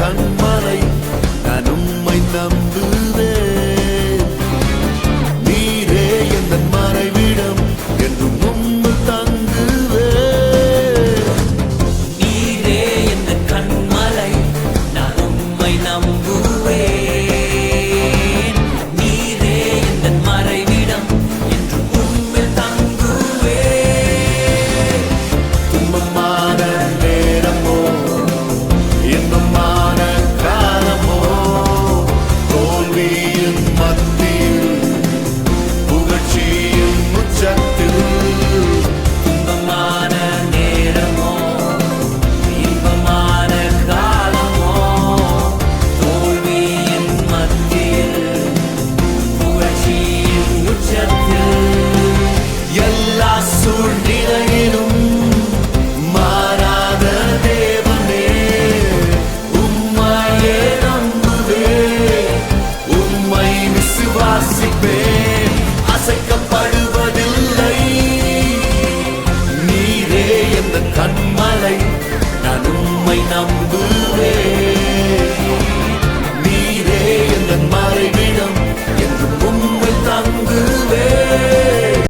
கண்மலை, நான் உம்மை நம்புவேன். நீரே எந்தன் மறைவிடம், என்றும் உம்மில் தங்குவேன். நீரே எந்தன் கண்மலை, நான் உம்மை நம்புவேன். நீரே எந்தன் மறைவிடம், என்றும் உம்மில் தங்குவேன். துன்பமான நேரமோ, இன்பமான காலமோ, தோல்வியின் மத்தியில், புகழ்ச்சியின் உச்சத்தில், துன்பமான நேரமோ, இன்பமான காலமோ, தோல்வியின் மத்தியில், புகழ்ச்சியின் உச்சத்தில், எல்லா சூழ்நிலையிலும் மாறாத தேவனே, உம்மையே நம்புவேன், உம்மை விசுவாசிப்பேன், அசைக்கப்படுவதில்லை. நீரே எந்தன் கண்மலை, நான் உம்மை நம்புவேன்.